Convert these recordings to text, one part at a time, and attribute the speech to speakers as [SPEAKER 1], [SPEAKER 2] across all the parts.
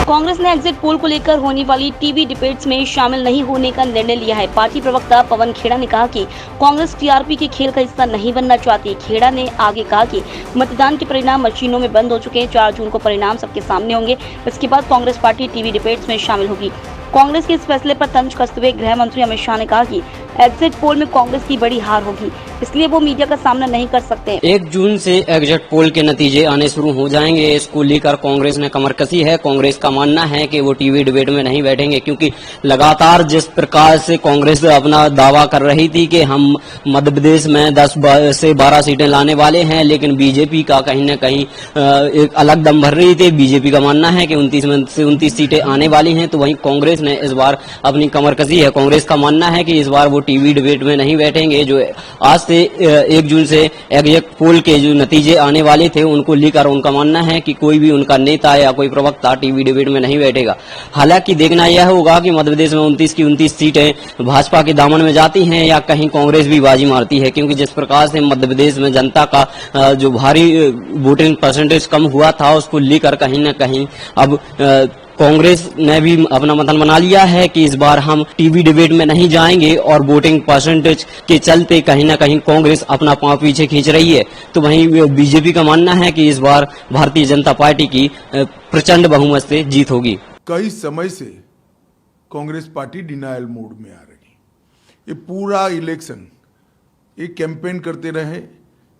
[SPEAKER 1] कांग्रेस ने exit poll को लेकर होने वाली टीवी डिबेट्स में शामिल नहीं होने का निर्णय लिया है। पार्टी प्रवक्ता पवन खेड़ा ने कहा कि कांग्रेस टीआरपी के खेल का हिस्सा नहीं बनना चाहती। खेड़ा ने आगे कहा कि मतदान के परिणाम मशीनों में बंद हो चुके हैं। 4 जून को परिणाम सबके सामने होंगे। इसके बाद कांग्रेस पार्टी टीवी डिबेट्स में शामिल होगी। कांग्रेस के इस फैसले पर तंज कसते हुए गृह मंत्री अमित शाह ने कहा कि एग्जिट पोल में कांग्रेस की बड़ी हार होगी, इसलिए वो मीडिया का सामना नहीं कर सकते।
[SPEAKER 2] 1 जून से एग्जिट पोल के नतीजे आने शुरू हो जाएंगे। इसको लेकर कांग्रेस ने कमर कसी है। कांग्रेस का मानना है कि वो टीवी डिबेट में नहीं बैठेंगे, क्योंकि लगातार जिस प्रकार से कांग्रेस अपना दावा कर रही थी कि हम मध्य प्रदेश में 10 से 12 सीटें लाने वाले हैं, लेकिन बीजेपी का कहीं न कहीं एक अलग दम भर रही थी। बीजेपी का मानना है कि 29 में से 29 सीटें आने वाली हैं, तो वहीं कांग्रेस ने इस बार अपनी कमर कसी है। कांग्रेस का मानना है कि इस बार वो टीवी डिबेट में नहीं बैठेंगे। जो आज से 1 जून से एग्जिट पोल के जो नतीजे आने वाले थे, उनको लेकर उनका मानना है कि कोई भी उनका नेता या कोई प्रवक्ता टीवी डिबेट में नहीं बैठेगा। हालांकि देखना यह होगा कि मध्य प्रदेश में 29 की 29 सीटें भाजपा के दामन में जाती हैं या कहीं कांग्रेस भी बाजी मारती है, क्योंकि जिस प्रकार से मध्य प्रदेश में जनता का जो भारी वोटिंग परसेंटेज कम हुआ था, उसको लेकर कहीं न कहीं अब कांग्रेस ने भी अपना मतन बना लिया है कि इस बार हम टीवी डिबेट में नहीं जाएंगे, और वोटिंग परसेंटेज के चलते कहीं ना कहीं कांग्रेस अपना पांव पीछे खींच रही है। तो वहीं बीजेपी का मानना है कि इस बार भारतीय जनता पार्टी की प्रचंड बहुमत से जीत होगी।
[SPEAKER 3] कई समय से कांग्रेस पार्टी डिनायल मोड में आ रही। ये पूरा इलेक्शन ये कैंपेन करते रहे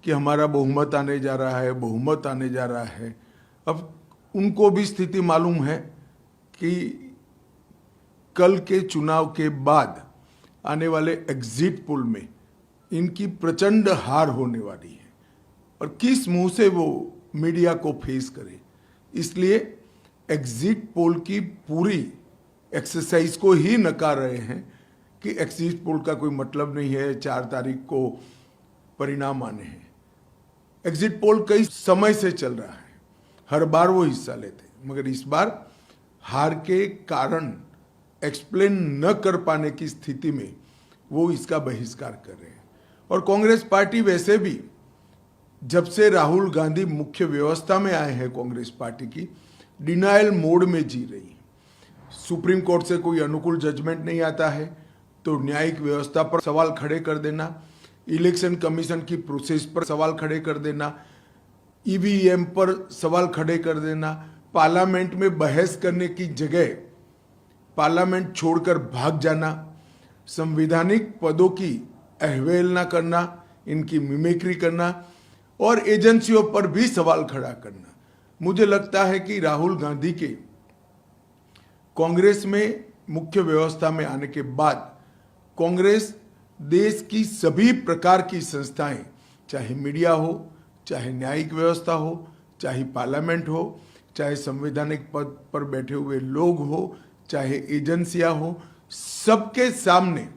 [SPEAKER 3] कि हमारा बहुमत आने जा रहा है, बहुमत आने जा रहा है। अब उनको भी स्थिति मालूम है कि कल के चुनाव के बाद आने वाले एग्जिट पोल में इनकी प्रचंड हार होने वाली है, और किस मुंह से वो मीडिया को फेस करे। इसलिए एग्जिट पोल की पूरी एक्सरसाइज को ही नकार रहे हैं कि एग्जिट पोल का कोई मतलब नहीं है, 4 तारीख को परिणाम आने हैं। एग्जिट पोल कई समय से चल रहा है, हर बार वो हिस्सा लेते, मगर इस बार हार के कारण एक्सप्लेन न कर पाने की स्थिति में वो इसका बहिष्कार कर रहे हैं। और कांग्रेस पार्टी वैसे भी जब से राहुल गांधी मुख्य व्यवस्था में आए हैं, कांग्रेस पार्टी की डिनायल मोड में जी रही है। सुप्रीम कोर्ट से कोई अनुकूल जजमेंट नहीं आता है तो न्यायिक व्यवस्था पर सवाल खड़े कर देना, इलेक्शन कमीशन की प्रोसेस पर सवाल खड़े कर देना, ईवीएम पर सवाल खड़े कर देना, पार्लियामेंट में बहस करने की जगह पार्लियामेंट छोड़कर भाग जाना, संवैधानिक पदों की अवहेलना करना, इनकी मिमिक्री करना, और एजेंसियों पर भी सवाल खड़ा करना। मुझे लगता है कि राहुल गांधी के कांग्रेस में मुख्य व्यवस्था में आने के बाद कांग्रेस देश की सभी प्रकार की संस्थाएं, चाहे मीडिया हो, चाहे न्यायिक व्यवस्था हो, चाहे पार्लियामेंट हो, चाहे संवैधानिक पद पर बैठे हुए लोग हो, चाहे एजेंसियां हो, सबके सामने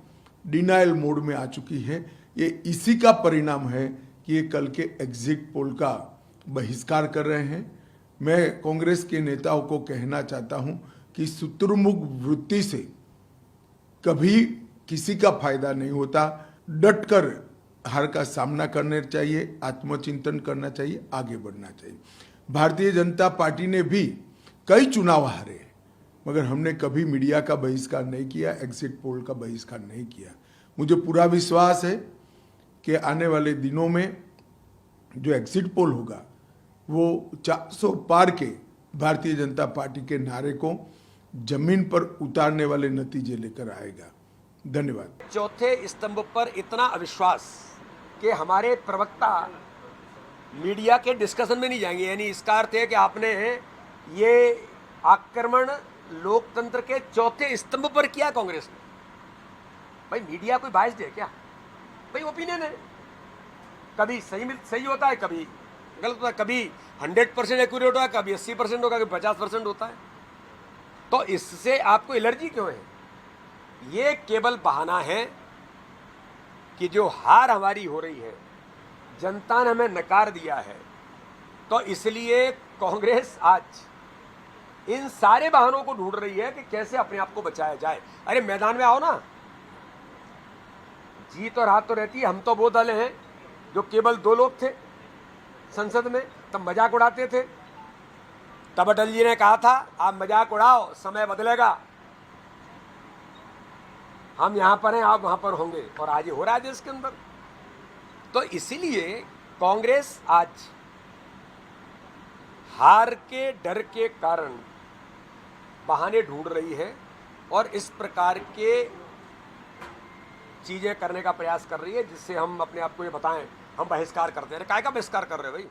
[SPEAKER 3] डिनायल मोड में आ चुकी है। ये इसी का परिणाम है कि ये कल के एग्जिट पोल का बहिष्कार कर रहे हैं। मैं कांग्रेस के नेताओं को कहना चाहता हूं कि शुतुरमुर्ग वृत्ति से कभी किसी का फायदा नहीं होता। डटकर हार का सामना करना चाहिए, आत्मचिंतन करना चाहिए, आगे बढ़ना चाहिए। भारतीय जनता पार्टी ने भी कई चुनाव हारे, मगर हमने कभी मीडिया का बहिष्कार नहीं किया, एग्जिट पोल का बहिष्कार नहीं किया। मुझे पूरा विश्वास है कि आने वाले दिनों में जो एग्जिट पोल होगा वो 400 पार के भारतीय जनता पार्टी के नारे को जमीन पर उतारने वाले नतीजे लेकर आएगा। धन्यवाद।
[SPEAKER 4] चौथे स्तंभ पर इतना अविश्वास कि हमारे प्रवक्ता मीडिया के डिस्कशन में नहीं जाएंगे, यानी इसका अर्थ है कि आपने ये आक्रमण लोकतंत्र के चौथे स्तंभ पर किया कांग्रेस ने। भाई मीडिया कोई बाइस्ड है क्या? भाई ओपिनियन है, कभी सही होता है, कभी गलत होता है, कभी 100% एक्यूरेट होता है, कभी 80% होगा, कभी 50% होता है। तो इससे आपको एलर्जी क्यों है? ये केवल बहाना है कि जो हार हमारी हो रही है, जनता ने हमें नकार दिया है, तो इसलिए कांग्रेस आज इन सारे बहानों को ढूंढ रही है कि कैसे अपने आप को बचाया जाए। अरे मैदान में आओ ना, जीत और हार तो रहती है। हम तो वो दल हैं जो केवल 2 लोग थे संसद में, तब मजाक उड़ाते थे तब अटल जी ने कहा था आप मजाक उड़ाओ, समय बदलेगा, हम यहां पर हैं, आप वहां पर होंगे, और आज ये हो रहा है देश के अंदर। तो इसीलिए कांग्रेस आज हार के डर के कारण बहाने ढूंढ रही है और इस प्रकार के चीजें करने का प्रयास कर रही है जिससे हम अपने आप को ये बताएं हम बहिष्कार करते हैं। अरे काय का बहिष्कार कर रहे हो भाई?